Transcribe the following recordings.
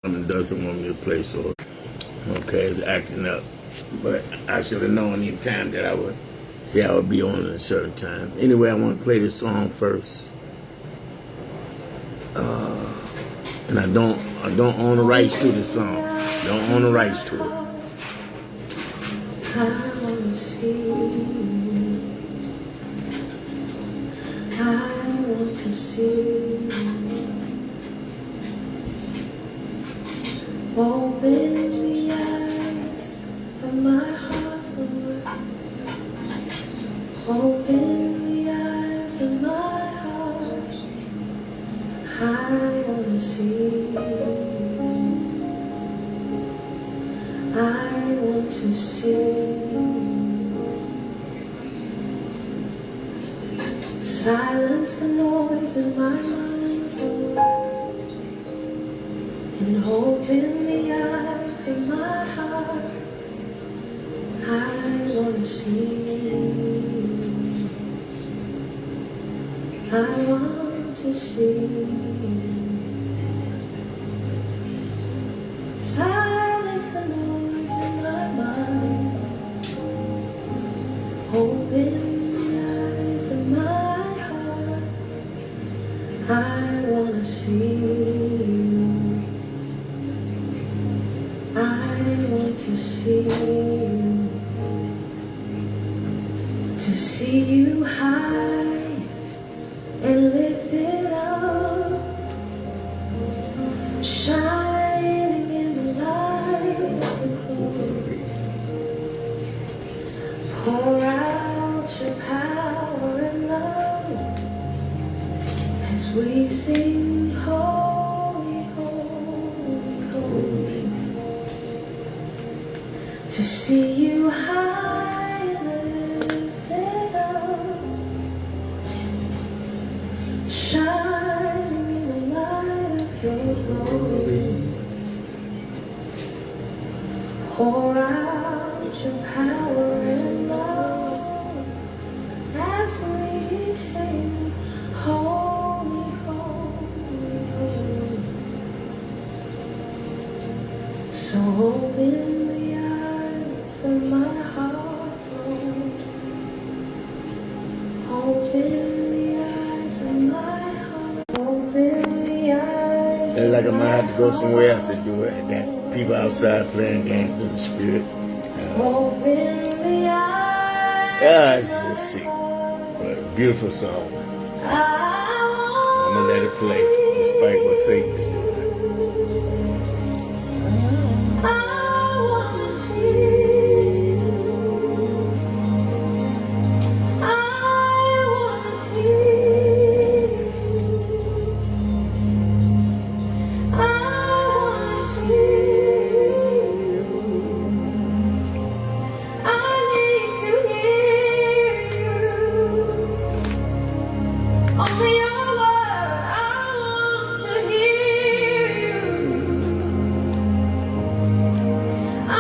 Doesn't want me to play, so okay, it's acting up. But I should have known any time that I would be on at a certain time. Anyway, I want to play this song first, and I don't own the rights to the song. Don't own the rights to it. I wanna see you. I want to see you. Open the eyes of my heart, Lord. Open the eyes of my heart. I wanna see you. I want to see you. Silence the noise in my mind, Lord, and open the eyes of my heart. I want to see you. I want to see you. Silence the noise in my mind. Open the eyes of my heart. I want to see you. I want to see you. To see you high and lifted up, shining in the light of your glory. Pour out your power and love as we sing holy, holy, holy. To see you high and lifted up, shining in the light of your glory. Pour out your power and love as we sing holy, holy, holy. So open the eyes of my heart, Lord. Open the eyes of my heart. Open the eyes. It's like I might have to go somewhere else to do it. That people outside playing games in the spirit. Open the eyes. Yeah, it's just sick. But a beautiful song. I'm gonna let it play, despite what Satan is doing. I wanna see you. I wanna see you. I wanna see you. I need to hear you. Only your word. I want to hear you. I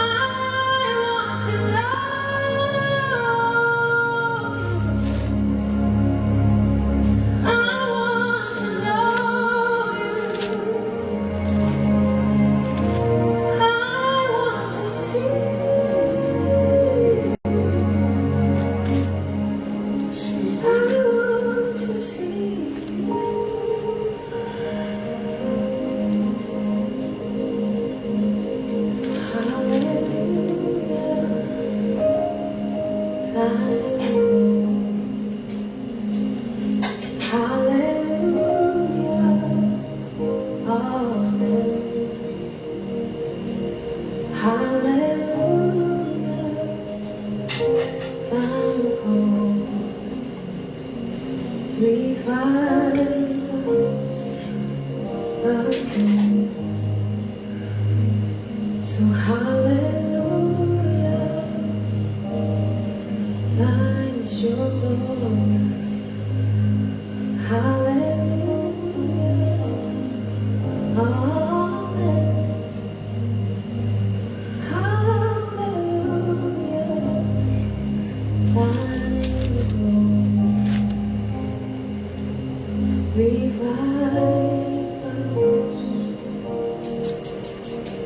want to know you. I want to see you. I want to see you. Revive us again. So hallelujah, thine is your glory. Hallelujah, amen. Hallelujah.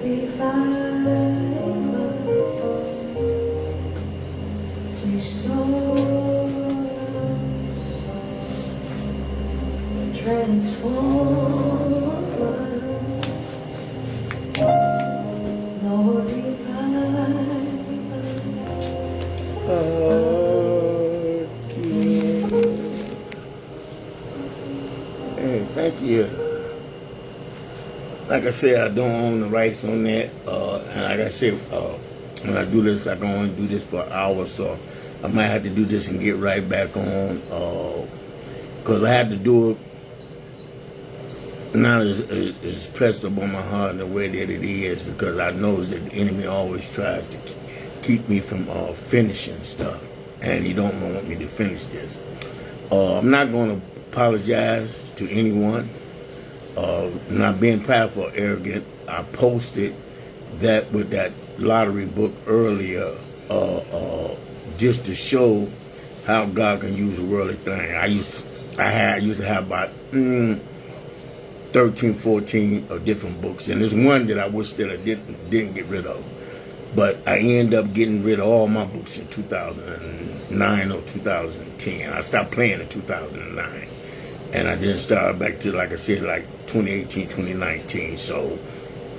revive us, restore us, transform us, Lord, revive us. Hey, thank you. Like I said, I don't own the rights on that. And like I said, when I do this, I can only do this for an hour, so I might have to do this and get right back on. Because I had to do it now. It's pressed up on my heart in the way that it is, because I know that the enemy always tries to keep me from finishing stuff, and he don't want me to finish this. I'm not going to apologize to anyone. Not being prideful or arrogant. I posted that with that lottery book earlier, just to show how God can use a worldly thing. I used to have about 13, 14 of different books, and there's one that I wish that I didn't get rid of. But I ended up getting rid of all my books in 2009 or 2010. I stopped playing in 2009. And I didn't start back to, like I said, like 2018, 2019. So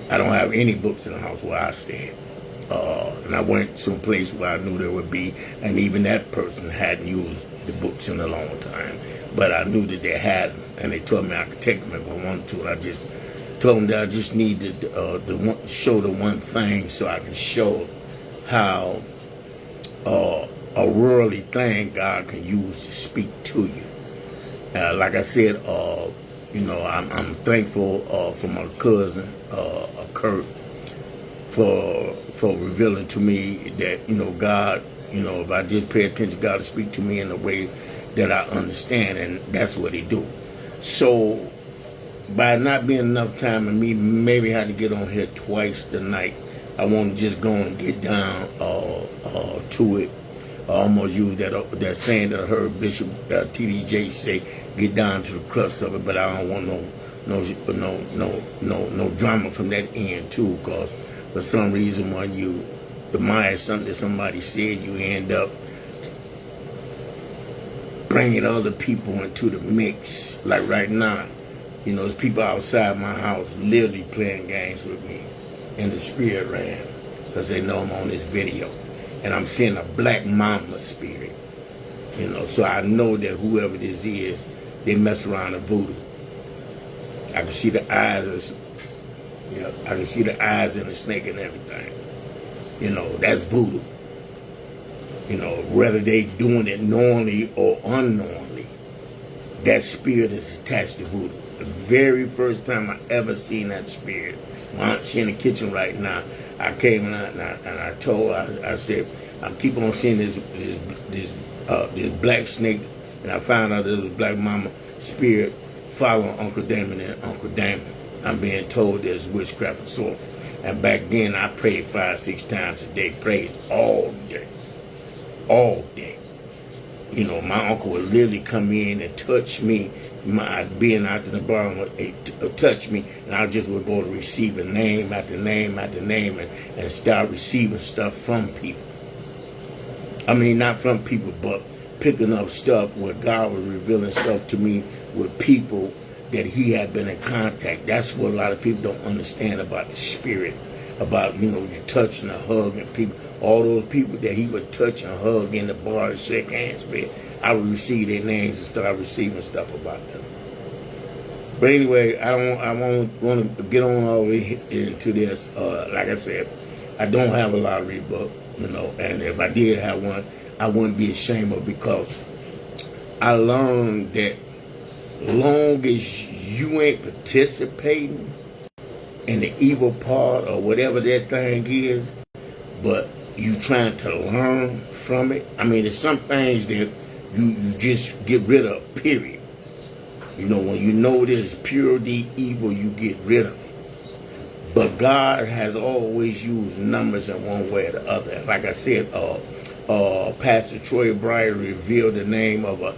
I don't have any books in the house where I stay. And I went someplace where I knew there would be, and even that person hadn't used the books in a long time. But I knew that they had them, and they told me I could take them if I wanted to. And I just told them that I just needed to show the one thing so I can show how a worldly thing God can use to speak to you. Like I said, I'm thankful for my cousin, Kurt, for revealing to me that, God, if I just pay attention, God will speak to me in a way that I understand, and that's what he do. So, by not being enough time and me maybe had to get on here twice tonight, I want to just go and get down to it. I almost used that saying that I heard Bishop T.D.J. say, get down to the crux of it, but I don't want no drama from that end too, because for some reason when you admire something that somebody said, you end up bringing other people into the mix. Like right now, there's people outside my house literally playing games with me in the spirit realm, because they know I'm on this video. And I'm seeing a black mama spirit, so I know that whoever this is, they mess around with voodoo. I can see the eyes, I can see the eyes in the snake and everything. That's voodoo. Whether they doing it knowingly or unknowingly, that spirit is attached to voodoo. The very first time I ever seen that spirit, she's in the kitchen right now. I came and I told her, I said, I keep on seeing this black snake, and I found out there was a black mama spirit following Uncle Damon and Uncle Damon. I'm being told there's witchcraft and so forth. And back then I prayed 5-6 times a day, prayed all day. All day. My uncle would literally come in and touch me, being out in the bar, would touch me, and I just would go to receive a name after name after name and start receiving stuff from people. I mean, not from people, but picking up stuff where God was revealing stuff to me with people that he had been in contact. That's what a lot of people don't understand about the spirit, about, you touching and hugging people. All those people that he would touch and hug in the bar and shake hands with, I would receive their names and start receiving stuff about them. But anyway, I won't want to get on all the way into this. Like I said, I don't have a lottery book, and if I did have one, I wouldn't be ashamed of it, because I learned that long as you ain't participating in the evil part or whatever that thing is, but you trying to learn from it. I mean, there's some things that you just get rid of, period. When you know there's purity, evil, you get rid of it. But God has always used numbers in one way or the other. Like I said, Pastor Troy Breyer revealed the name of an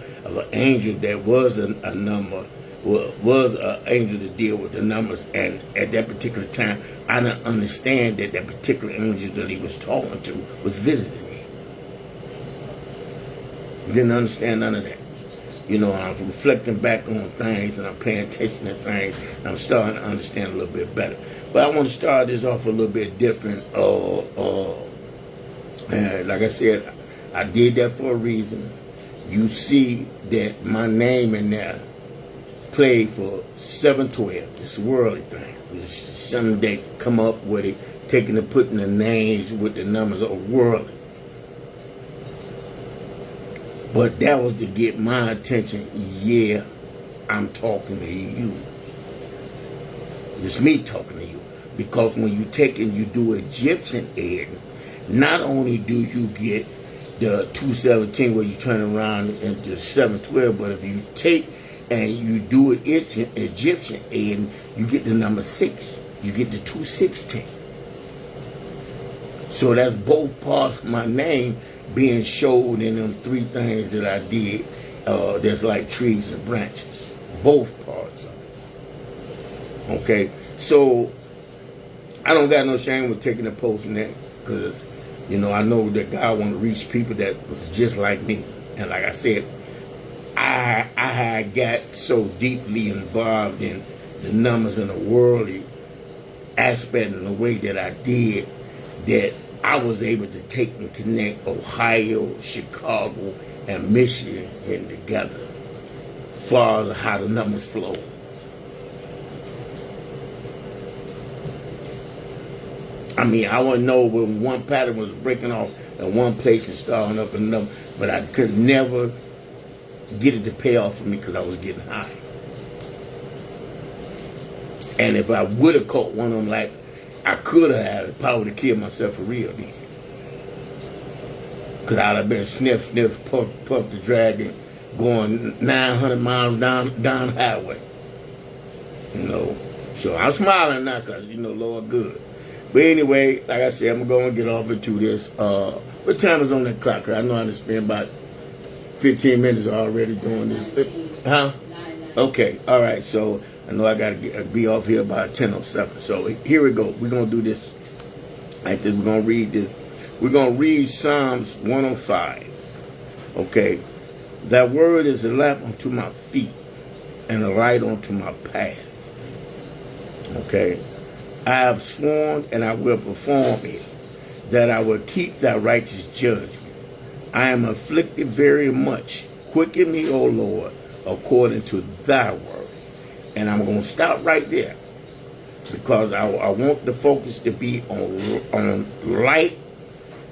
angel that was a number was an angel to deal with the numbers, and at that particular time, I didn't understand that that particular angel that he was talking to was visiting me. Didn't understand none of that. You know, I'm reflecting back on things, and I'm paying attention to things, and I'm starting to understand a little bit better. But I want to start this off a little bit different. Like I said, I did that for a reason. You see that my name in there played for 712, this worldly thing. It's something they come up with it, taking and putting the names with the numbers of worldly. But that was to get my attention. Yeah, I'm talking to you. It's me talking to you. Because when you take and you do Egyptian egg, not only do you get the 217 where you turn around into 712, but if you take and you do it Egyptian egg, you get the number 6. You get the 216. So that's both parts of my name being showed in them 3 things that I did. There's like trees and branches. Both parts of it. Okay? So I don't got no shame with taking a post in that, because, you know, I know that God want to reach people that was just like me. And like I said, I got so deeply involved in the numbers and the worldly aspect in the way that I did, that I was able to take and connect Ohio, Chicago, and Michigan in together as far as how the numbers flow. I mean, I wouldn't know when one pattern was breaking off in one place and starting up in another, but I could never get it to pay off for me because I was getting high. And if I would have caught one of them, like I could have had it, probably would have killed myself for real then. Because I'd have been sniff, puff the dragon, going 900 miles down highway. You know, so I'm smiling now because, you know, Lord good. But anyway, like I said, I'm going to get off into this. What time is on that clock? Cause I know I done spent about 15 minutes already doing this. Huh? Okay, all right. So I know I got to be off here about 10:07. So here we go. We're going to do this like this. We're going to read this. We're going to read Psalms 105. Okay. That word is a lamp unto my feet and a light unto my path. Okay. I have sworn and I will perform it, that I will keep thy righteous judgment. I am afflicted very much. Quicken me, O Lord, according to thy word. And I'm going to stop right there, because I want the focus to be on light.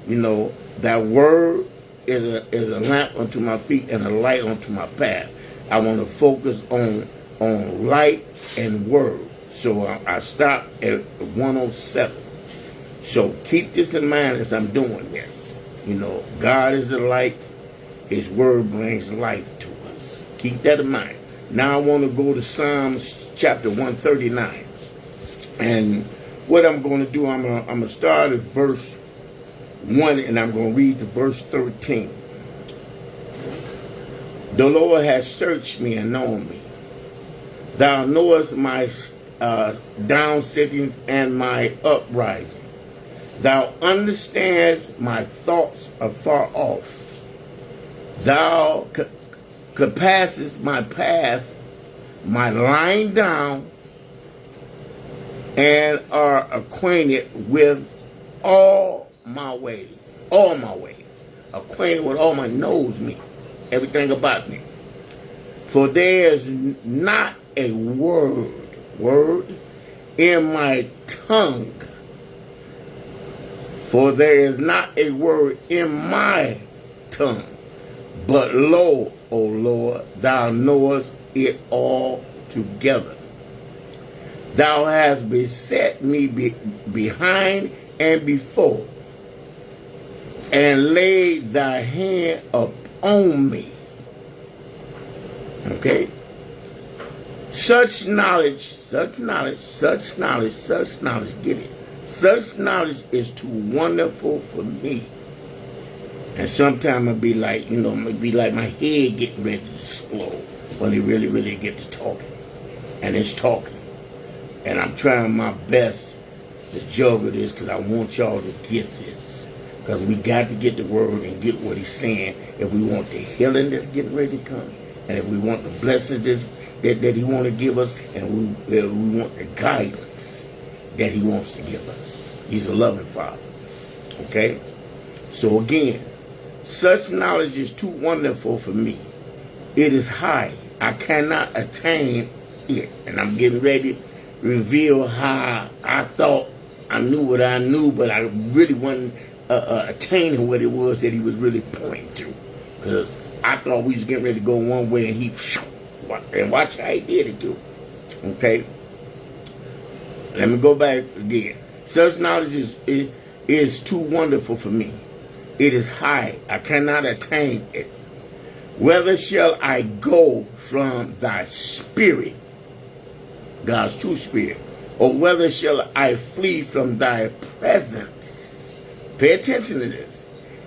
You know, that word is a lamp unto my feet and a light unto my path. I want to focus on light and word. So I stopped at 107. So keep this in mind as I'm doing this. You know, God is the light. His word brings life to us. Keep that in mind. Now I want to go to Psalms chapter 139. And what I'm going to do, I'm going to start at verse 1 and I'm going to read to verse 13. The Lord has searched me and known me. Thou knowest my down sittings and my uprising. Thou understandest my thoughts afar off. Thou compassest my path, my lying down, and are acquainted with all my ways. All my ways. Acquainted with all my knows me. Everything about me. For there is not a word in my tongue. For there is not a word in my tongue. But lo, O Lord, thou knowest it all together. Thou hast beset me behind and before, and laid thy hand upon me. Okay? Such knowledge, get it. Such knowledge is too wonderful for me. And sometimes it'll be like, it'll be like my head getting ready to explode when they really get to talking. and it's talking. And I'm trying my best to juggle this because I want y'all to get this. Because we got to get the word and get what he's saying if we want the healing that's getting ready to come. And if we want the blessings that he want to give us, and we want the guidance that he wants to give us. He's a loving Father. Okay? So again, such knowledge is too wonderful for me. It is high. I cannot attain it. And I'm getting ready to reveal how I thought I knew what I knew, but I really wasn't attaining what it was that he was really pointing to. Because I thought we was getting ready to go one way, and watch how he did it too. Okay? Let me go back again. Such knowledge is too wonderful for me. It is high. I cannot attain it. Whither shall I go from thy spirit, God's true spirit? Or whether shall I flee from thy presence? Pay attention to this.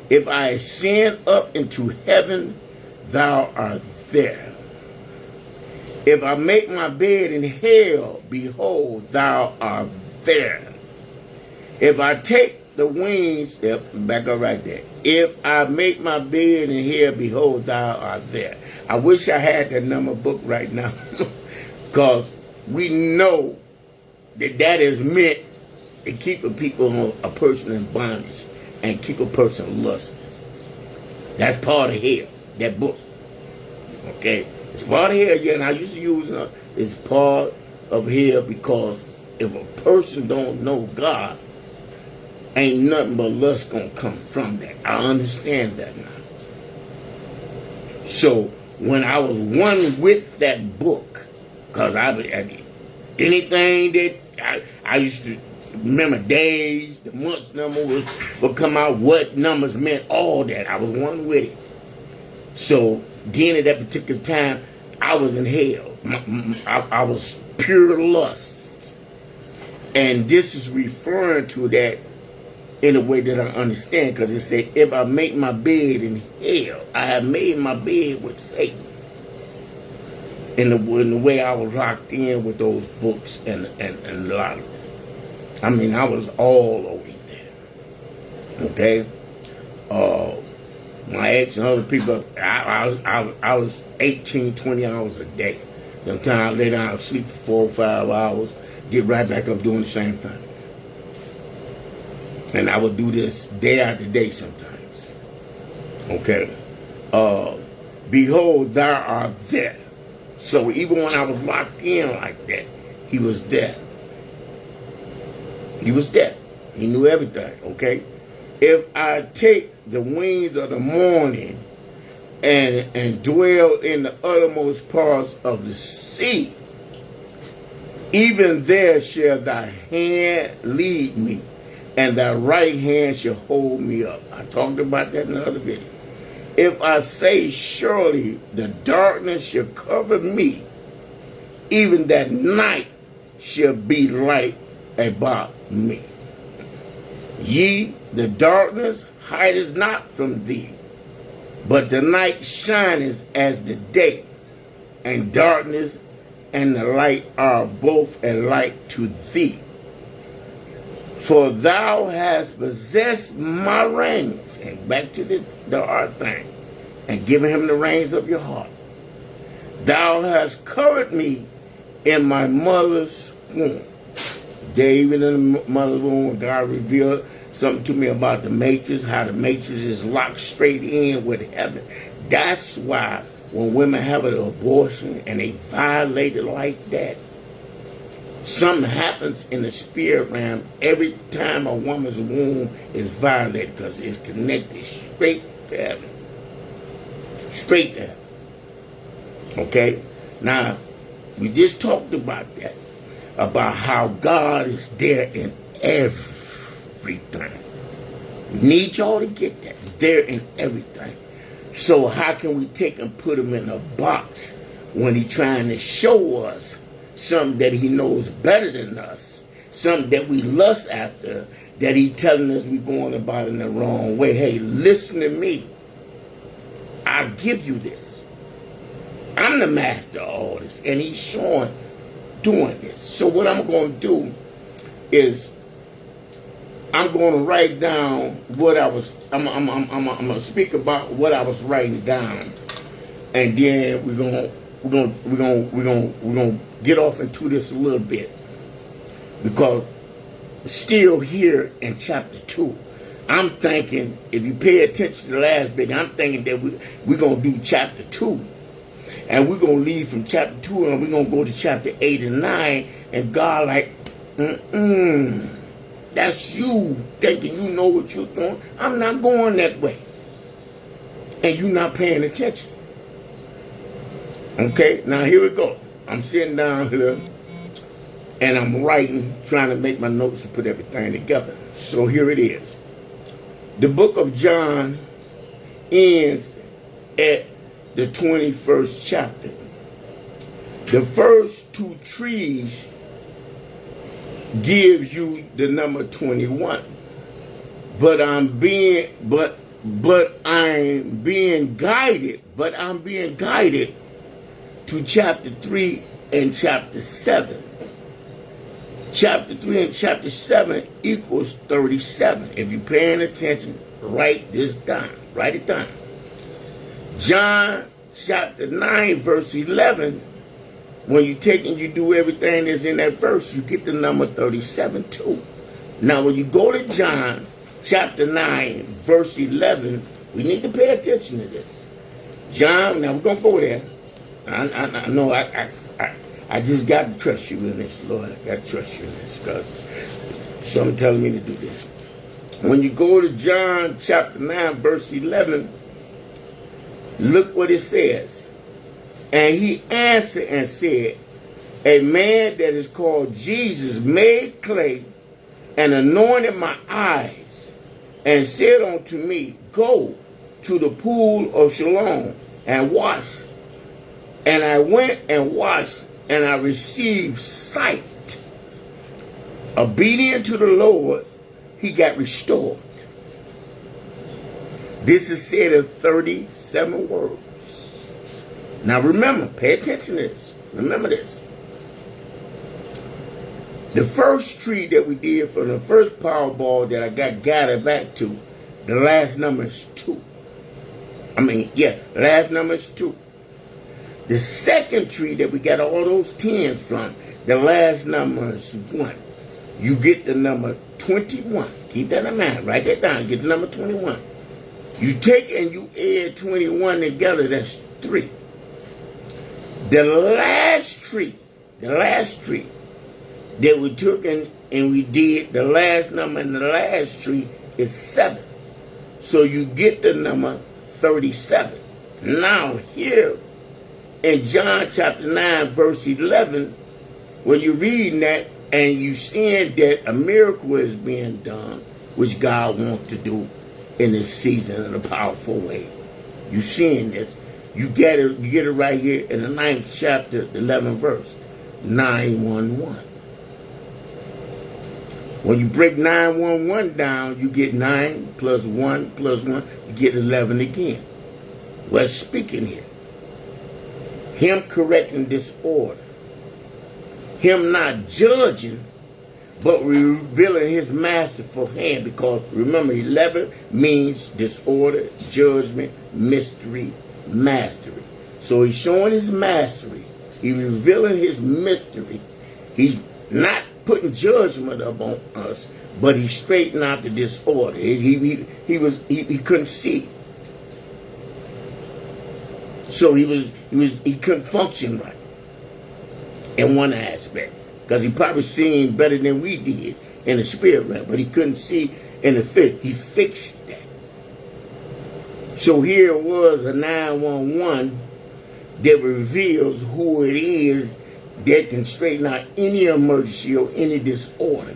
If I ascend up into heaven, thou art there. If I make my bed in hell, behold, thou art there. If I take the wings, back up right there. If I make my bed in hell, behold, thou art there. I wish I had that number book right now. Because we know that is meant to keep a person in bondage and keep a person lusting. That's part of hell, that book. Okay? It's part of hell, yeah, and I used to use it. It's part of hell because if a person don't know God, ain't nothing but lust gonna come from that. I understand that now. So when I was one with that book, because anything that I used to remember days, the months number would come out, what numbers meant, all that. I was one with it. So then at that particular time, I was in hell. I was pure lust. And this is referring to that in a way that I understand, because it said, if I make my bed in hell, I have made my bed with Satan. In the way I was locked in with those books and a lot of them. I mean, I was all over there. Okay? My ex and other people, I was 18, 20 hours a day. Sometimes I lay down and sleep for 4 or 5 hours, get right back up doing the same thing. And I would do this day after day sometimes. Okay? Behold, thou art there. So even when I was locked in like that, he was there. He was there. He knew everything, okay? If I take the wings of the morning and dwell in the uttermost parts of the sea, even there shall thy hand lead me, and thy right hand shall hold me up. I talked about that in another video. If I say, surely the darkness shall cover me, even that night shall be light about me. Ye, the darkness hideth not from thee, but the night shineth as the day, and darkness and the light are both alike to thee. For thou hast possessed my reins, and back to the heart thing, and given him the reins of your heart. Thou hast covered me in my mother's womb. There, even in the mother's womb, God revealed something to me about the matrix, how the matrix is locked straight in with heaven. That's why when women have an abortion and they violate it like that, something happens in the spirit realm every time a woman's womb is violated, because it's connected straight to heaven. Straight to heaven. Okay? Now, we just talked about that, about how God is there in everything. Need y'all to get that. There in everything. So how can we take and put him in a box when he's trying to show us something that he knows better than us, something that we lust after, that he's telling us we're going about in the wrong way? Hey, listen to me. I'll give you this. I'm the master of all this. And he's showing doing this. So what I'm going to do is I'm going to write down what I was. I'm going to speak about what I was writing down, and then we're gonna get off into this a little bit, because still here in chapter 2. I'm thinking, if you pay attention to the last bit, I'm thinking that we're going to do chapter 2. And we're going to leave from chapter 2 and we're going to go to chapter 8 and 9. And God like, that's you thinking you know what you're doing. I'm not going that way. And you're not paying attention. Okay, now here we go. I'm sitting down here and I'm writing, trying to make my notes and put everything together. So here it is. The book of John ends at the 21st chapter. The first 2 trees gives you the number 21. But I'm being guided to chapter 3 and chapter 7. Chapter 3 and chapter 7 equals 37. If you're paying attention, write this down. Write it down. John chapter 9 verse 11, when you take and you do everything that's in that verse, you get the number 37 too. Now when you go to John chapter 9 verse 11, we need to pay attention to this. John, now we're going to go there. I know I just got to trust you in this, Lord. I got to trust you in this, because something telling me to do this. When you go to John chapter 9, verse 11, look what it says. And he answered and said, a man that is called Jesus made clay and anointed my eyes and said unto me, go to the pool of Siloam and wash. And I went and washed, and I received sight. Obedient to the Lord, he got restored. This is said in 37 words. Now remember, pay attention to this. Remember this. The first tree that we did from the first Powerball that I got guided back to, the last number is 2. The last number is 2. The second tree that we got all those 10s from, the last number is 1. You get the number 21. Keep that in mind. Write that down. Get the number 21. You take and you add 21 together, that's 3. The last tree that we took and we did, the last number in the last tree is 7. So you get the number 37. Now here, in John chapter 9, verse 11, when you're reading that and you're seeing that a miracle is being done, which God wants to do in this season in a powerful way, you're seeing this. You get it right here in the 9th chapter, 11th verse, 911. When you break 911 down, you get 9 plus 1 plus 1, you get 11 again. We're speaking here. Him correcting disorder. Him not judging, but revealing his masterful hand. Because remember, 11 means disorder, judgment, mystery, mastery. So he's showing his mastery. He's revealing his mystery. He's not putting judgment up on us, but he's straightening out the disorder. He couldn't see. So he couldn't function right in one aspect, because he probably seen better than we did in the spirit realm, but he couldn't see in the physical. He fixed that. So here it was a 911 that reveals who it is that can straighten out any emergency or any disorder.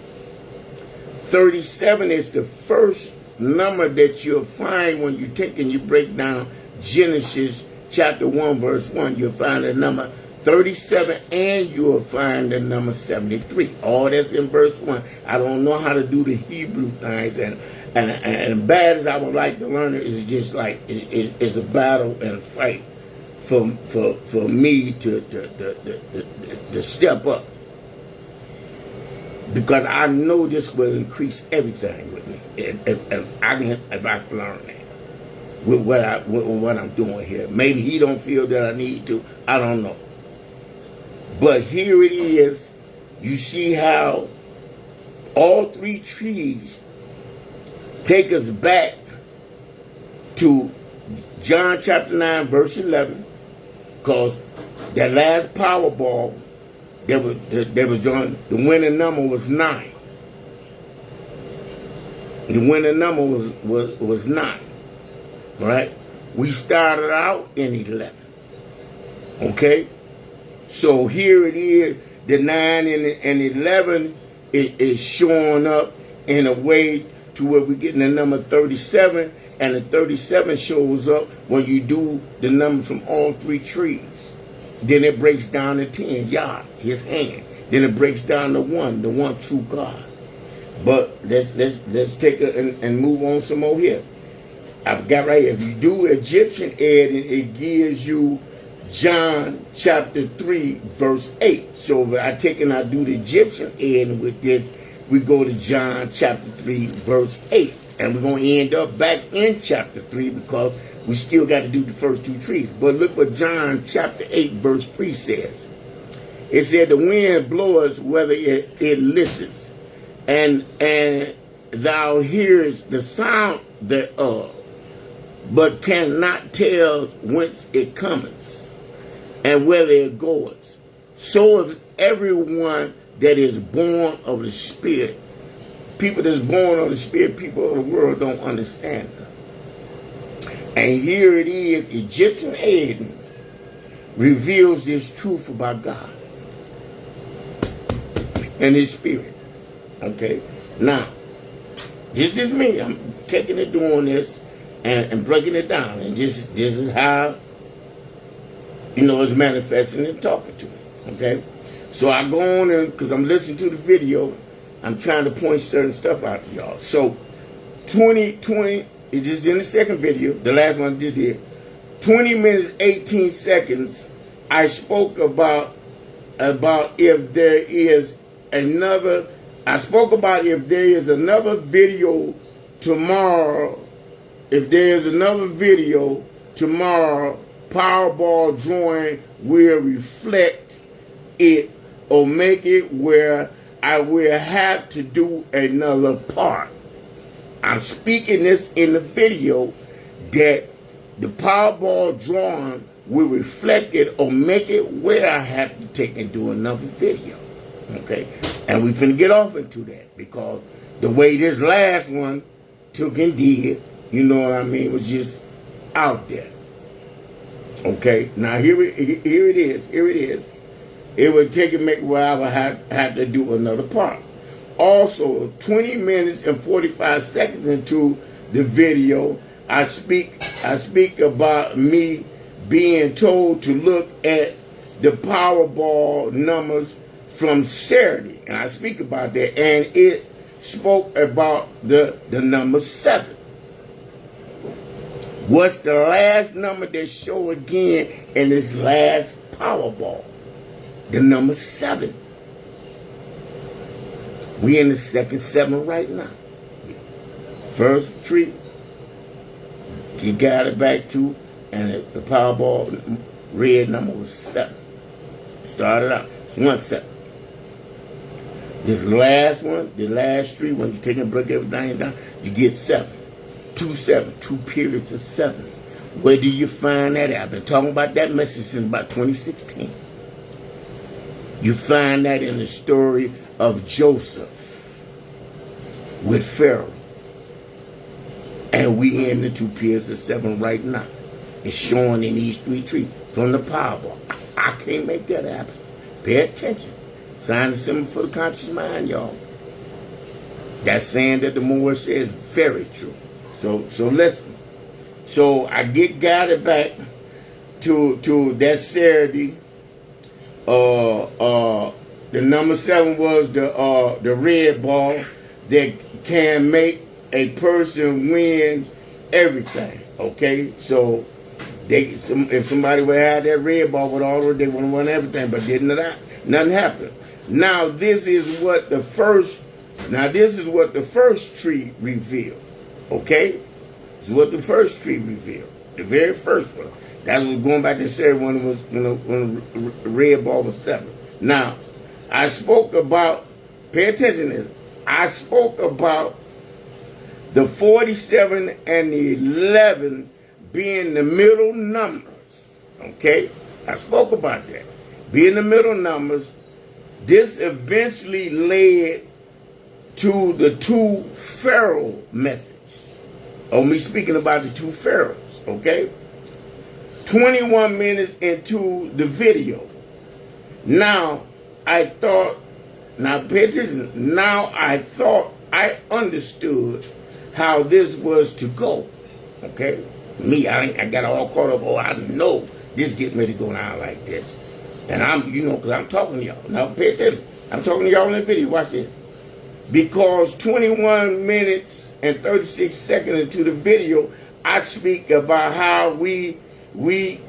37 is the first number that you'll find when you take and you break down Genesis chapter 1, verse 1, you'll find the number 37 and you'll find the number 73. All that's in verse 1. I don't know how to do the Hebrew things, and bad as I would like to learn it, is just like, it's a battle and a fight for me to step up Because I know this will increase everything with me if I can learn that with what I'm doing here. Maybe he don't feel that I need to. I don't know. But here it is. You see how all three trees take us back to John chapter 9 verse 11, because that last Powerball that was done, the winning number was 9. The winning number was 9. Right? We started out in 11. Okay? So here it is, the 9 and 11 is showing up in a way to where we're getting the number 37, and the 37 shows up when you do the number from all three trees. Then it breaks down to 10, Yah, his hand. Then it breaks down to one, the one true God. But let's take and move on some more here. I've got right here. If you do Egyptian Ed, it gives you John chapter 3 verse 8. So if I take and I do the Egyptian Ed with this, we go to John chapter 3 verse 8. And we're going to end up back in chapter 3 because we still got to do the first two trees. But look what John chapter 8 verse 3 says. It said, the wind bloweth whether it listens, and thou hearest the sound thereof, but cannot tell whence it cometh, and whither it goeth. So is everyone that is born of the Spirit. People that's born of the Spirit, people of the world don't understand them. And here it is, Egyptian Aiden reveals this truth about God and his Spirit. Okay? Now, this is me. I'm taking it, doing this, and breaking it down. And this is how, it's manifesting and talking to me. Okay? So I go on and, because I'm listening to the video, I'm trying to point certain stuff out to y'all. So 2020, it is in the second video, the last one I did here. 20 minutes, 18 seconds, I spoke about if there is another, video tomorrow, Powerball drawing will reflect it or make it where I will have to do another part. I'm speaking this in the video that the Powerball drawing will reflect it or make it where I have to take and do another video. Okay? And we finna get off into that because the way this last one took and did, was just out there. Okay? Now here it is. It would take and make where I would have to do another part. Also, 20 minutes and 45 seconds into the video, I speak about me being told to look at the Powerball numbers from Saturday. And I speak about that. And it spoke about the number 7. What's the last number that show again in this last Powerball? The number 7. We in the second 7 right now. First tree, you got it back to, and the Powerball red number was 7. Started out, it's 1 7. This last one, the last tree, when you take and break everything down, you get 7. 2 7, 2 periods of 7. Where do you find that at? I've been talking about that message since about 2016. You find that in the story of Joseph with Pharoah. And we in the 2 periods of 7 right now. It's showing in these 3 trees from the Powerball. I can't make that happen. Pay attention. Signs and symbols for the conscious mind, y'all. That's saying that the more says very true. So listen. So I get guided back to that Saturday. The number 7 was the red ball that can make a person win everything. Okay, so if somebody would have that red ball with all of it, they would have won everything, but nothing happened. Now this is what the first tree revealed. Okay? This is what the first tree revealed. The very first one. That was going back to Sarah when the red ball was 7. Now, I spoke about, pay attention to this, I spoke about the 47 and the 11 being the middle numbers. Okay? I spoke about that. Being the middle numbers, this eventually led to the 2 Pharaoh message. Or me speaking about the 2 Pharaohs. Okay? 21 minutes into the video. Now, I thought I understood how this was to go. Okay? Me, I got all caught up. Oh, I know this getting ready to go down like this. And I'm, because I'm talking to y'all. Now, pay attention. I'm talking to y'all in the video. Watch this. Because 21 minutes and 36 seconds into the video, I speak about how we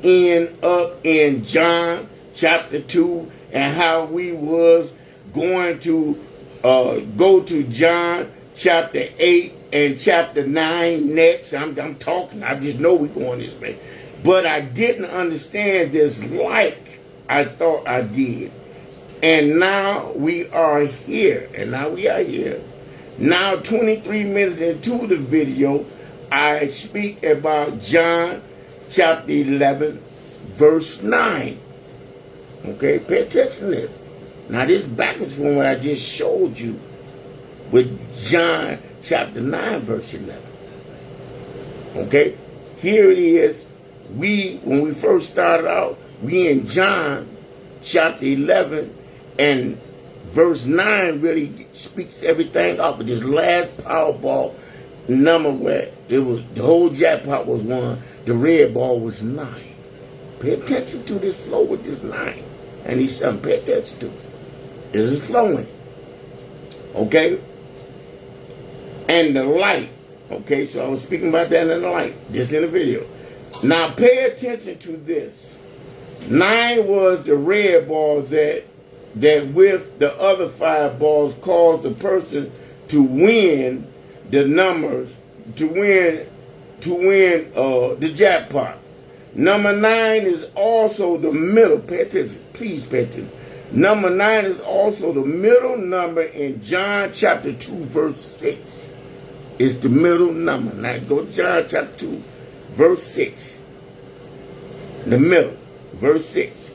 end up in John chapter 2 and how we was going to go to John chapter 8 and chapter 9 next. I'm talking. I just know we're going this way. But I didn't understand this like I thought I did. And now we are here. Now 23 minutes into the video, I speak about John chapter 11, verse 9. Okay, pay attention to this. Now this backwards from what I just showed you with John chapter 9, verse 11. Okay, here it is. When we first started out, we in John chapter 11, and verse 9 really speaks everything off of this last Powerball number where it was, the whole jackpot was 1, the red ball was 9. Pay attention to this flow with this 9. And he's saying, pay attention to it. This is flowing. Okay? And the light. Okay, so I was speaking about that in the light, just in the video. Now pay attention to this. 9 was the red ball that with the other 5 balls caused the person to win the numbers, to win the jackpot. Number 9 is also the middle. Pay attention. Please pay attention. Number 9 is also the middle number in John chapter 2, verse 6. It's the middle number. Now go to John chapter 2, verse 6. The middle, verse 6.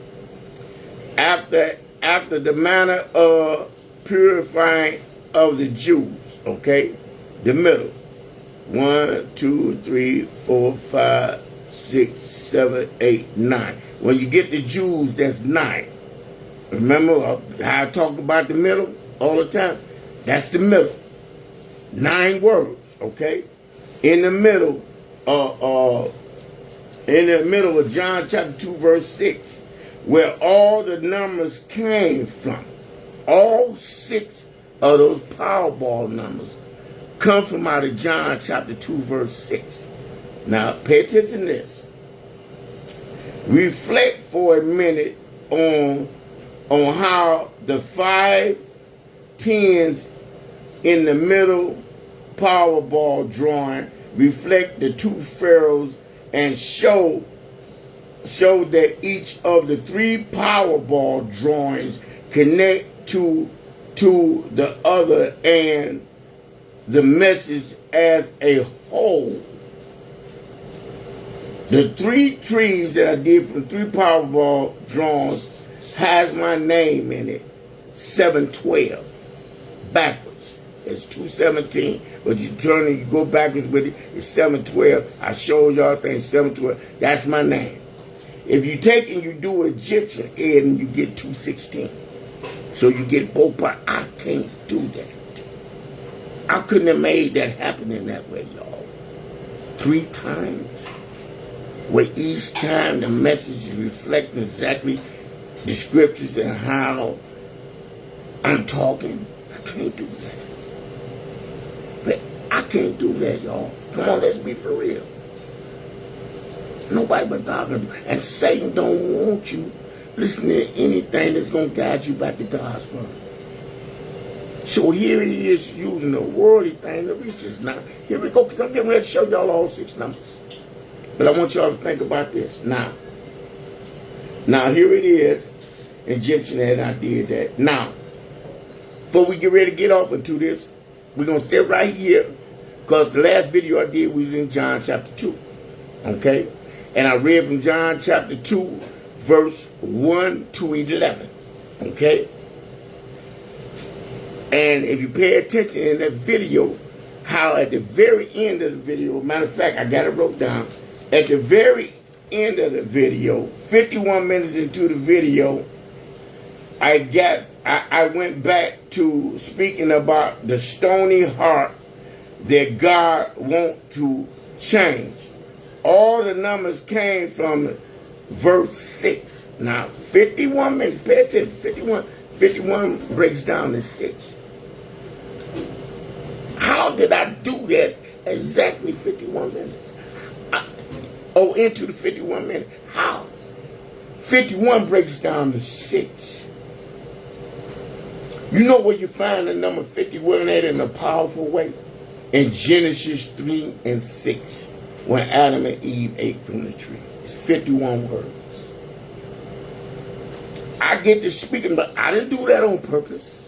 After the manner of purifying of the Jews, okay? The middle. 1, 2, 3, 4, 5, 6, 7, 8, 9. When you get the Jews, that's 9. Remember how I talk about the middle all the time? That's the middle. 9 words, okay? In the middle of John chapter 2, verse 6, where all the numbers came from. All 6 of those Powerball numbers come from out of John chapter 2, verse 6. Now, pay attention to this. Reflect for a minute on how the 5 tens in the middle Powerball drawing reflect the 2 pharaohs and show that each of the 3 Powerball drawings connect to the other and the message as a whole. The 3 trees that I did from 3 Powerball drawings has my name in it, 712, backwards. It's 217, but you turn and you go backwards with it, it's 712. I showed y'all things, 712. That's my name. If you take and you do Egyptian, Ed, and you get 216. So you get both parts. I can't do that. I couldn't have made that happen in that way, y'all. 3 times. Where each time the message is reflecting exactly the scriptures and how I'm talking. I can't do that. But I can't do that, y'all. Come on, let's be for real. Nobody but God can do. And Satan don't want you listening to anything that's going to guide you back to God's word. So here he is using the worldly thing to reach us. Now, here we go, because I'm getting ready to show y'all all 6 numbers. But I want y'all to think about this. Now, here it is. Egyptian, and I did that. Now, before we get ready to get off into this, we're going to stay right here, because the last video I did was in John chapter 2. Okay? And I read from John chapter 2, verse 1 to 11. Okay? And if you pay attention in that video, how at the very end of the video, matter of fact, I got it wrote down, at the very end of the video, 51 minutes into the video, I went back to speaking about the stony heart that God wants to change. All the numbers came from verse 6. Now, 51 minutes, pay attention, 51 breaks down to 6. How did I do that exactly 51 minutes? Into the 51 minutes. How? 51 breaks down to 6. You know where you find the number 51 at in a powerful way? In Genesis 3 and 6, when Adam and Eve ate from the tree. It's 51 words. I get to speaking, but I didn't do that on purpose.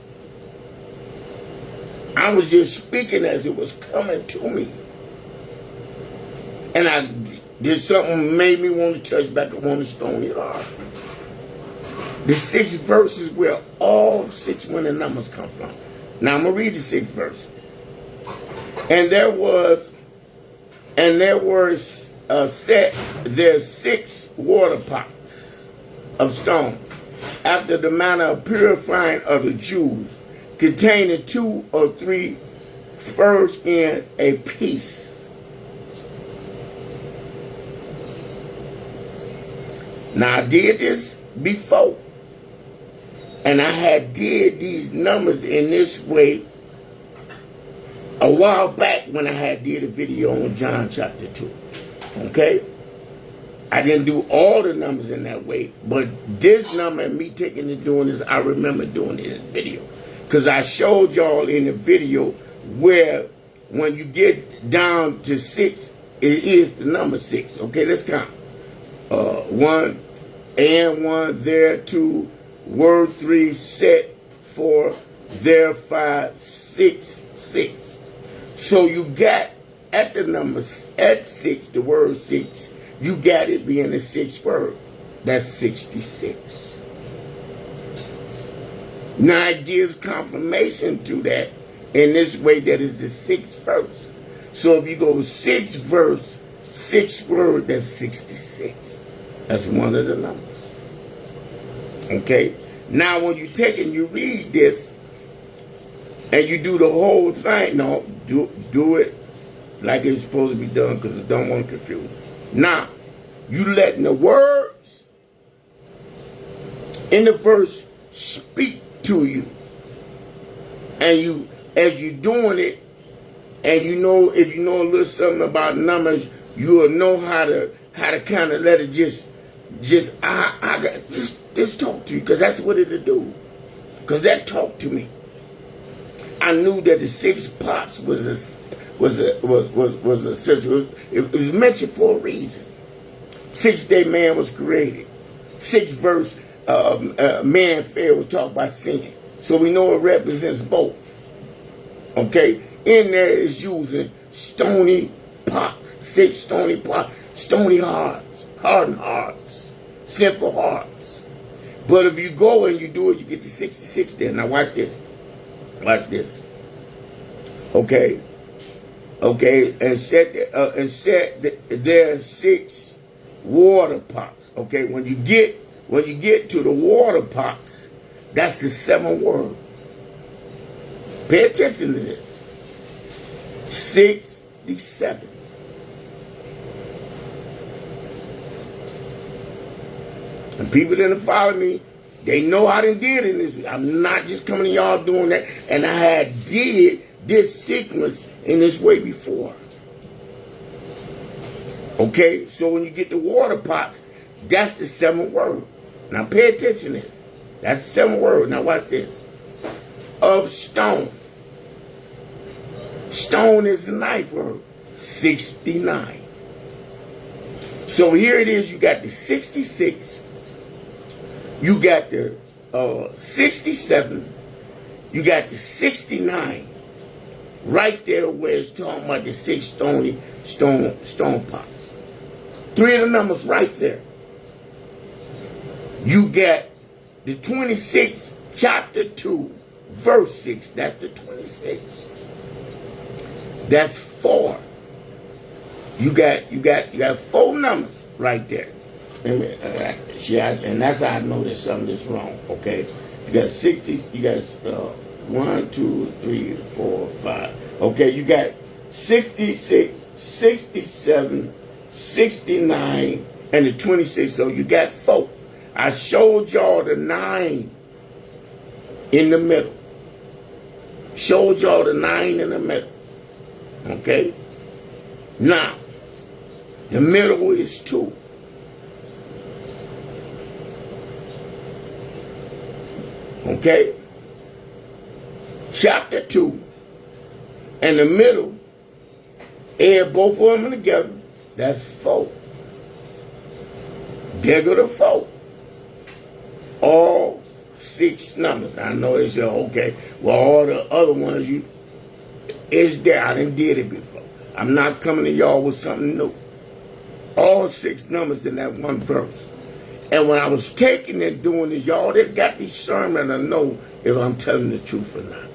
I was just speaking as it was coming to me. And there's something made me want to touch back on the stony heart. The 6th verse is where all 6 winning numbers come from. Now I'm going to read the 6th verse. And there's 6 water pots of stone, after the manner of purifying of the Jews, containing 2 or 3 foreskin a piece. Now I did this before, and I had did these numbers in this way a while back when I had did a video on John chapter 2. Okay? I didn't do all the numbers in that way, but this number and me taking and doing this, I remember doing it in the video. Because I showed y'all in the video where when you get down to 6, it is the number 6. Okay, let's count. 1, and 1, there 2, word 3, set 4, there 5, 6, 6. So you got at the numbers, at 6, the word 6, you got it being the 6th word. That's 66. Now it gives confirmation to that in this way that is the 6th verse. So if you go 6th verse, 6th word, that's 66. That's one of the numbers. Okay? Now when you take and you read this and you do the whole thing, no, do it like it's supposed to be done, because I don't want to confuse you. Now, you letting the words in the verse speak to you. And you, as you're doing it, and you know, if you know a little something about numbers, you'll know how to kind of let it just talk to you, because that's what it'll do. Because that talked to me. I knew that the 6 pots was essential. It was mentioned for a reason. 6th day man was created. 6th verse, man fell, was talked about sin. So we know it represents both. Okay? In there is using stony pots. 6 stony pots. Stony hearts. Hardened hearts. Sinful hearts. But if you go and you do it, you get to 66 there. Now watch this. Watch this. Okay? Okay, and set there 6 water pots. Okay, when you get to the water pots, that's the 7th word. Pay attention to this. 67. And people that follow me, they know I done did in this. I'm not just coming to y'all doing that. And I had did this sequence in this way before. Okay, so when you get the water pots, that's the 7th word. Now pay attention to this. That's 7 words. Now watch this. Of stone. Stone is the 9th word. 69. So here it is. You got the 66. You got the 67. You got the 69. Right there where it's talking about the 6 stone pots. 3 of the numbers right there. You got the 26, chapter 2, verse 6. That's the 26. That's 4. You got 4 numbers right there. And that's how I know there's something that's wrong, okay? You got 60, you got 1, 2, 3, 4, 5. Okay, you got 66, 67, 69, and the 26. So you got 4. I showed y'all the 9 in the middle. Showed y'all the 9 in the middle. Okay? Now, the middle is 2. Okay? Chapter 2. And the middle, add both of them together, that's 4. There go the 4. All 6 numbers. I know they say, okay, well, all the other ones, it's there. I done did it before. I'm not coming to y'all with something new. All 6 numbers in that one verse. And when I was taking and doing this, y'all that got discernment to know if I'm telling the truth or not.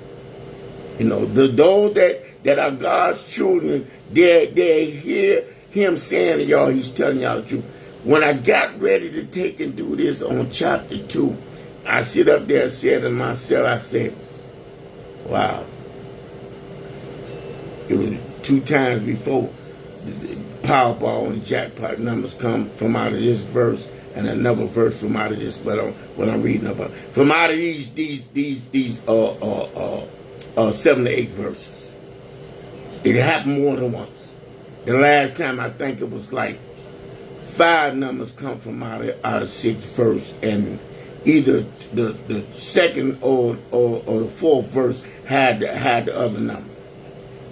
You know, those that are God's children, they hear him saying to y'all, he's telling y'all the truth. When I got ready to take and do this on chapter 2, I sit up there and said to myself, I said, wow. It was 2 times before the Powerball and jackpot numbers come from out of this verse and another verse from out of this, what I'm reading about. From out of these 7 to 8 verses. It happened more than once. The last time I think it was like 5 numbers come from out of 6 verse, and either the 2nd or the 4th verse had the other number.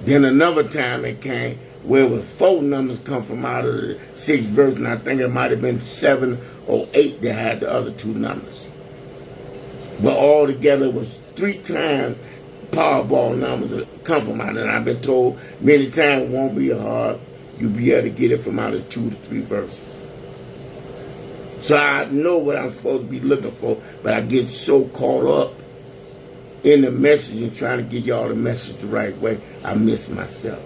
Then another time it came where with 4 numbers come from out of the 6th verse, and I think it might have been 7 or 8 that had the other 2 numbers. But all together it was 3 times Powerball numbers come from out, and I've been told many times it won't be hard. You'll be able to get it from out of 2 to 3 verses. So I know what I'm supposed to be looking for, but I get so caught up in the message and trying to get y'all the message the right way, I miss myself.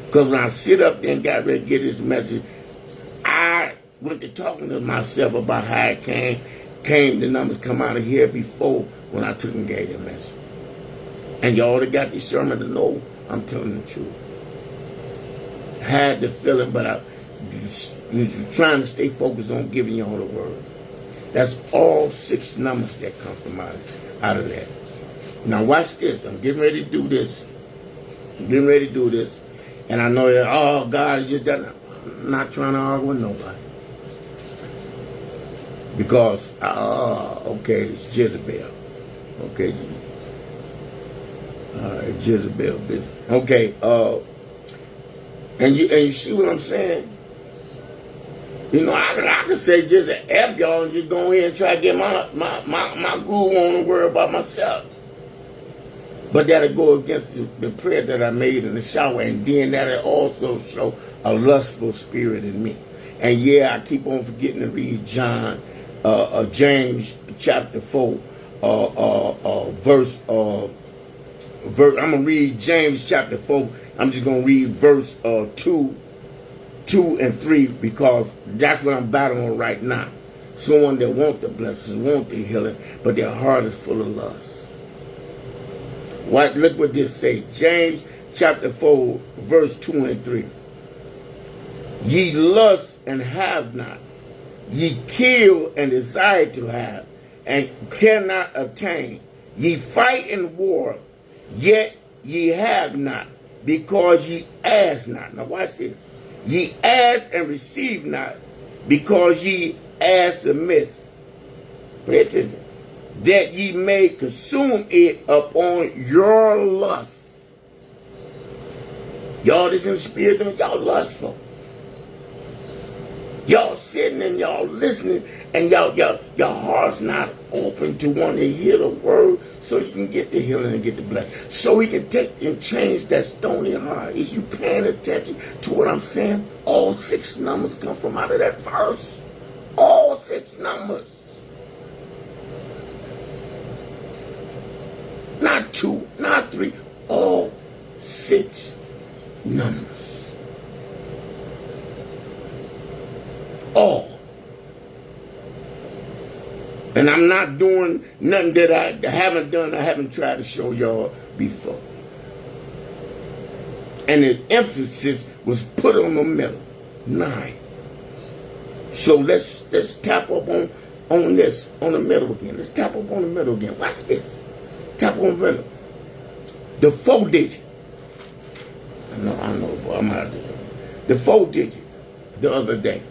Because when I sit up there and got ready to get this message, I went to talking to myself about how it came the numbers come out of here before when I took and gave the message. And y'all that got discernment to know I'm telling the truth. Had the feeling, but I was trying to stay focused on giving y'all the word. That's all 6 numbers that come from out of that. Now watch this. I'm getting ready to do this. And I know that, oh, God, it just doesn't. I'm not trying to argue with nobody. Because, okay, it's Jezebel. Okay, Jezebel business. Okay, and you see what I'm saying? You know, I could say just an F y'all and just go ahead and try to get my groove on and worry about myself. But that'll go against the prayer that I made in the shower, and then that'll also show a lustful spirit in me. And yeah, I keep on forgetting to read James chapter 4, verse. I'm gonna read James chapter 4. I'm just gonna read verse 2 and 3 because that's what I'm battling right now. Someone that want the blessings, want the healing, but their heart is full of lust. Look what this says. James chapter 4, verse 2 and 3. Ye lust and have not. Ye kill and desire to have, and cannot obtain. Ye fight in war, yet ye have not, because ye ask not. Now watch this. Ye ask and receive not, because ye ask amiss, Pay attention. That ye may consume it upon your lust. Y'all that's in the spirit, y'all lustful. Y'all sitting and y'all listening, and your heart's not open to want to hear the word so you can get the healing and get the blessing. So he can take and change that stony heart. Is you paying attention to what I'm saying? All 6 numbers come from out of that verse. All 6 numbers. Not 2, not 3, all 6 numbers. All. And I'm not doing nothing that I haven't done, I haven't tried to show y'all before. And the emphasis was put on the middle. 9. So let's tap up on this, on the middle again. Let's tap up on the middle again. Watch this. Tap on the middle. The 4 digit. I know, boy, I'm out there. The 4 digit the other day.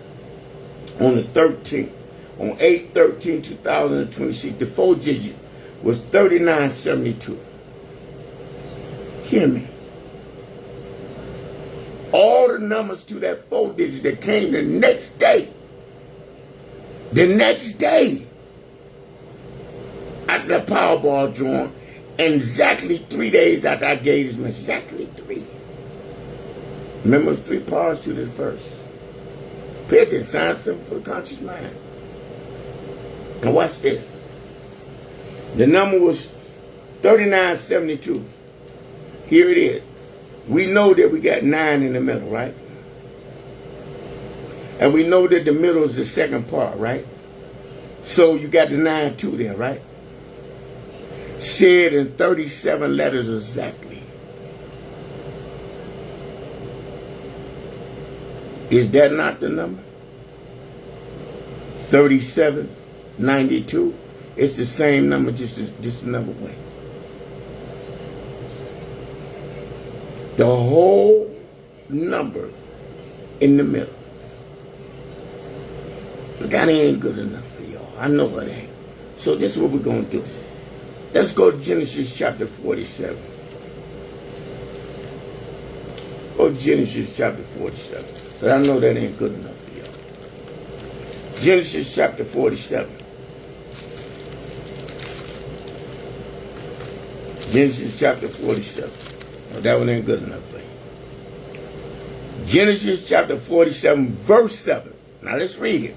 On the 13th, on 8/13/2026, the 4 digit was 3972. Hear me. All the numbers to that 4 digit that came the next day after the Powerball drawing, and exactly 3 days after I gave this message, exactly 3. Remember, it's 3 parts to this verse. Pay attention, sounds simple for the conscious mind. Now watch this. The number was 3972. Here it is. We know that we got 9 in the middle, right? And we know that the middle is the second part, right? So you got the 9-2 there, right? Said in 37 letters exactly. Is that not the number? 3792. It's the same number, just another way. The whole number in the middle. But that ain't good enough for y'all. I know it ain't. So this is what we're going to do. Let's go to Genesis chapter 47. Go to Genesis chapter 47. But I know that ain't good enough for y'all. Genesis chapter 47. Genesis chapter 47. No, that one ain't good enough for you. Genesis chapter 47, verse 7. Now let's read it.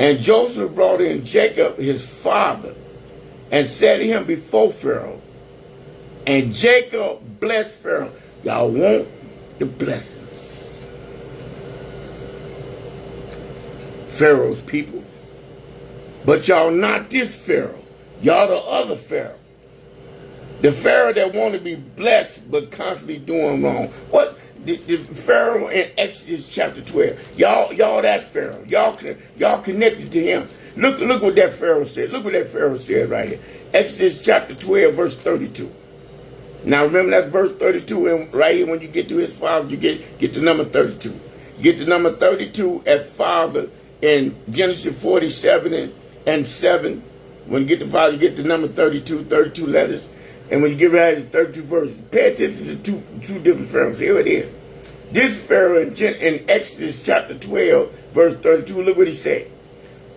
And Joseph brought in Jacob, his father, and set him before Pharaoh. And Jacob blessed Pharaoh. Y'all want the blessings. Pharaoh's people. But y'all not this Pharaoh. Y'all the other Pharaoh. The Pharaoh that want to be blessed but constantly doing wrong. What? The Pharaoh in Exodus chapter 12. Y'all that Pharaoh. Y'all connected to him. Look what that Pharaoh said. Look what that Pharaoh said right here. Exodus chapter 12, verse 32. Now remember that verse 32, and right here when you get to his father, you get the number 32. You get the number 32 at father in Genesis 47 and 7. When you get the father, you get the number 32 letters. And when you get right to 32 verses, pay attention to two different pharaohs. Here it is. This Pharaoh in Exodus chapter 12, verse 32, look what he said.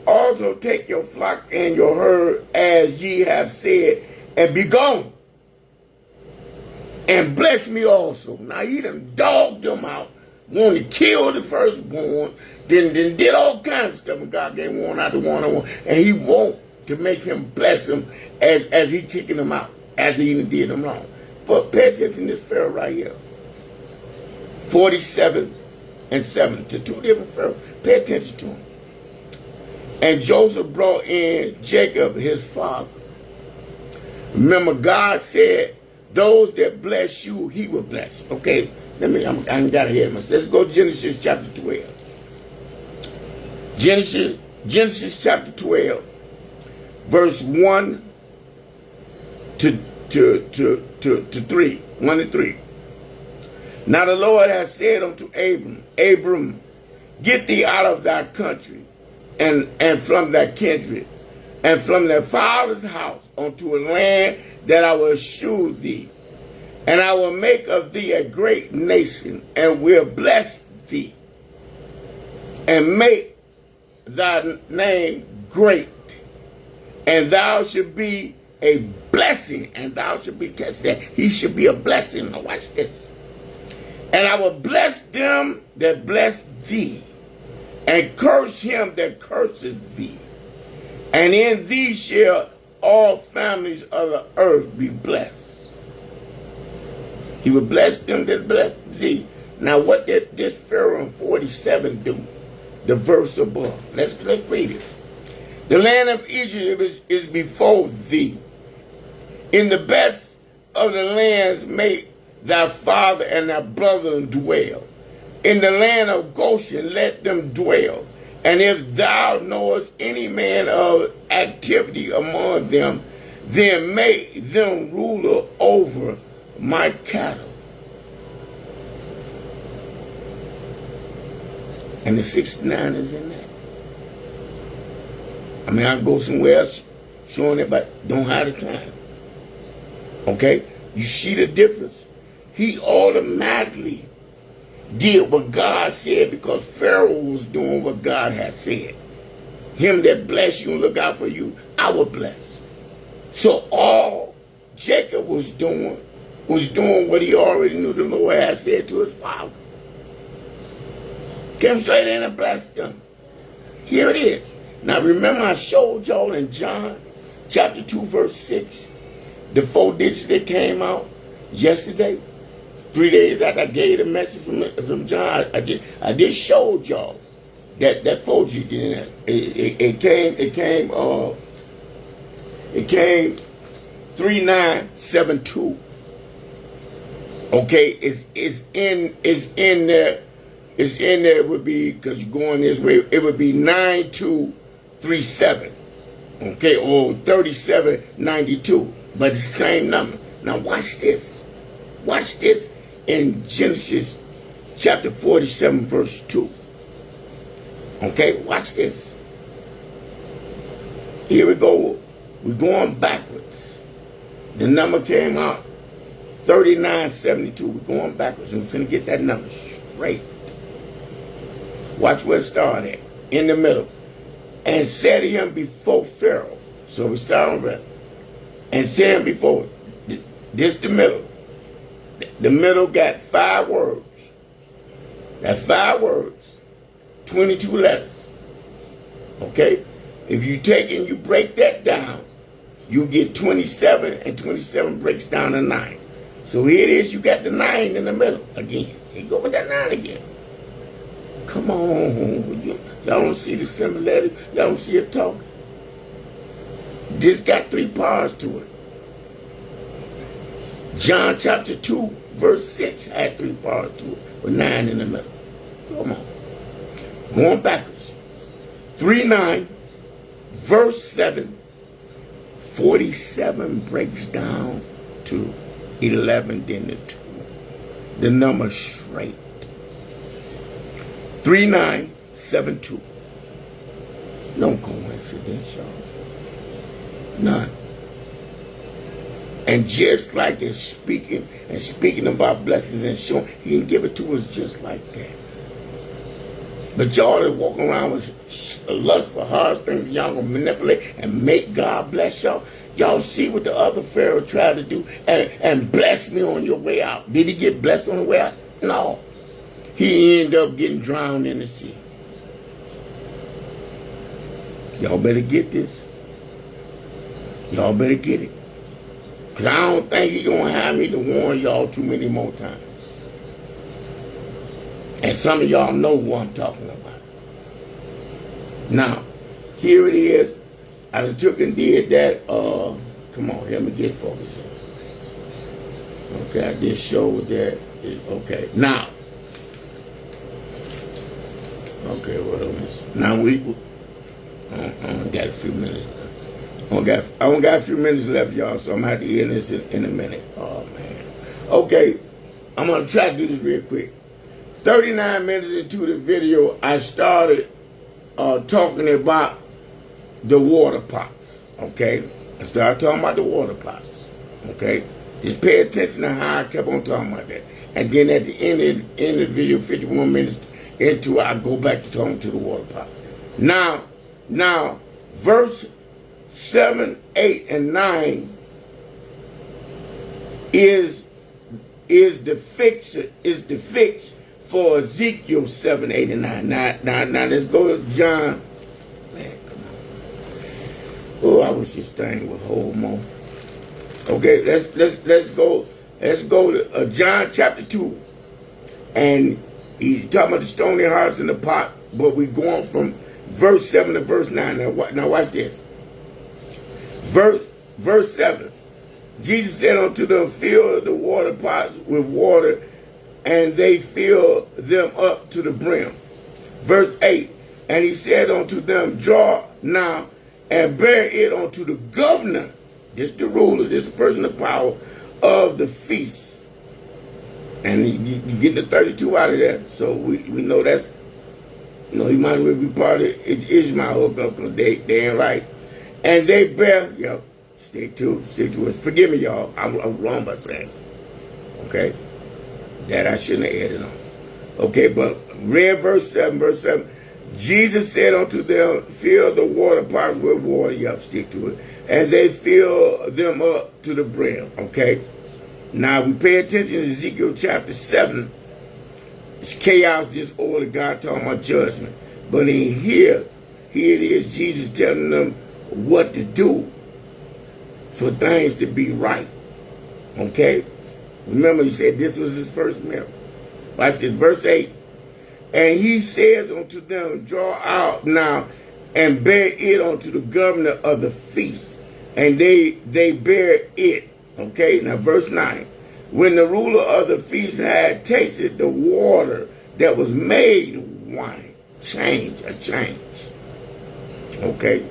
Also take your flock and your herd as ye have said, and be gone. And bless me also. Now he done dogged them out, wanted to kill the firstborn, then did all kinds of stuff, and God gave one out to one, and he want to make him bless him as he kicking them out, as he even did them wrong. But pay attention to this Pharaoh right here. 47 and 7, to two different pharaohs. Pay attention to him. And Joseph brought in Jacob, his father. Remember, God said, those that bless you, he will bless. Okay, I got ahead of myself. Let's go to Genesis chapter 12. Genesis chapter 12, verse 1 to 3. 1 and 3. Now the Lord has said unto Abram, get thee out of thy country and from thy kindred and from their father's house unto a land that I will shew thee. And I will make of thee a great nation, and will bless thee, and make thy name great. And thou shalt be a blessing, and thou shalt be, catch that, he should be a blessing. Now watch this. And I will bless them that bless thee, and curse him that curses thee. And in thee shall all families of the earth be blessed. He will bless them that bless thee. Now what did this Pharoah in 47 do? The verse above. Let's read it. The land of Egypt is before thee. In the best of the lands make thy father and thy brethren dwell. In the land of Goshen let them dwell. And if thou knowest any man of activity among them, then make them ruler over my cattle. And the 69 is in that. I mean, I go somewhere else showing it, but don't have the time. Okay? You see the difference? He automatically did what God said because Pharaoh was doing what God had said. Him that bless you and look out for you, I will bless. So all Jacob was doing what he already knew the Lord had said to his father. Came straight in and blessed them. Here it is. Now remember I showed y'all in John chapter 2 verse 6, the 4 digits that came out yesterday, 3 days after I gave the message from John. I just showed y'all that 4 digit in there. It came 3972. Okay, it's in there. It's in there. It would be, because you're going this way, it would be 9237. Okay, or 3792. But it's the same number. Now watch this. Watch this in Genesis chapter 47 verse 2. Okay, watch this. Here we go. We're going backwards. The number came out 3972. We're going backwards. We're finna get that number straight. Watch where it started at. In the middle. And said to him before Pharaoh. So we start on that. And said him before. This the middle. The middle got 5 words. That's 5 words. 22 letters. Okay? If you take and you break that down, you get 27, and 27 breaks down to 9. So here it is, you got the 9 in the middle again. You go with that 9 again. Come on. Y'all don't see the similarity. Y'all don't see it talking. This got 3 parts to it. John chapter 2 verse 6 had 3 parts to it with 9 in the middle. Come on. Going backwards. 3:9 verse 7. 47 breaks down to 11, then the 2. The number straight. 3972. No coincidence, y'all. None. And just like it's speaking about blessings and showing, he can give it to us just like that. But y'all that walk around with lust for hard things, y'all gonna manipulate and make God bless y'all. Y'all see what the other Pharaoh tried to do and bless me on your way out. Did he get blessed on the way out? No. He ended up getting drowned in the sea. Y'all better get this. Y'all better get it. Because I don't think he's going to have me to warn y'all too many more times. And some of y'all know who I'm talking about. Now, here it is. I took and did that. Come on, help me get focused here. Okay, I just showed that. Okay, now. Okay, well, now we got a few minutes left. I only got a few minutes left, y'all, so I'm going to have to end this in a minute. Oh, man. Okay, I'm going to try to do this real quick. 39 minutes into the video, I started talking about the water pots, okay? I started talking about the water pots, okay? Just pay attention to how I kept on talking about that. And then at the end of the video, 51 minutes into it, I go back to talking to the water pots. Now, verse 7, 8, and 9 is the fix for Ezekiel 7, 8, and 9. Now let's go to John. Man, come on. Oh, I wish this thing would hold more. Okay, let's go to John chapter 2. And he's talking about the stony hearts in the pot, but we're going from verse 7 to verse 9. Now watch this. Verse 7. Jesus said unto them, fill the water pots with water, and they fill them up to the brim. Verse 8. And he said unto them, draw now and bear it unto the governor. This the ruler, this the person of power of the feast. And you get the 32 out of that. So we know that's, he might as well be part of Ishmael because they ain't right. And they bear, stick to it. Forgive me, y'all. I'm wrong by saying. Okay? That I shouldn't have added on. Okay, but read verse 7. Jesus said unto them, fill the water pots with water. Stick to it. And they fill them up to the brim. Okay? Now, we pay attention to Ezekiel chapter 7. It's chaos, disorder, God talking about judgment. But in here it is Jesus telling them what to do for things to be right. Okay? Remember, he said this was his first miracle. Watch this, verse 8. And he says unto them, draw out now and bear it unto the governor of the feast. And they bear it. Okay, now verse 9. When the ruler of the feast had tasted the water that was made wine, a change. Okay.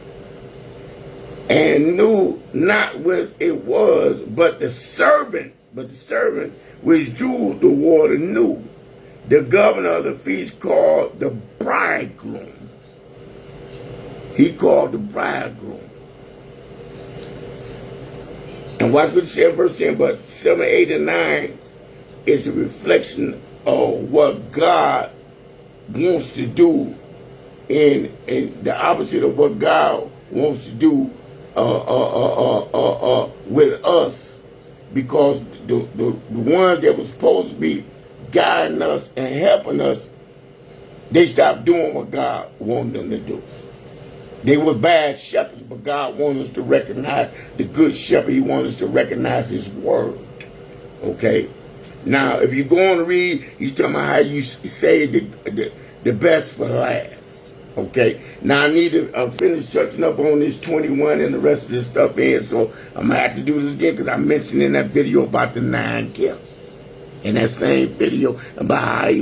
And knew not whence it was, but the servant which drew the water knew. The governor of the feast called the bridegroom. He called the bridegroom. And watch what it said in verse 10, but 7, 8, and 9 is a reflection of what God wants to do in the opposite of what God wants to do with us, because the ones that were supposed to be guiding us and helping us, they stopped doing what God wanted them to do. They were bad shepherds, but God wants us to recognize the good shepherd. He wants us to recognize his word. Okay? Now, if you're going to read, he's talking about how you say the best for last. Okay? Now, I need to finish touching up on this 21 and the rest of this stuff in, so I'm going to have to do this again because I mentioned in that video about the 9 gifts. In that same video about how he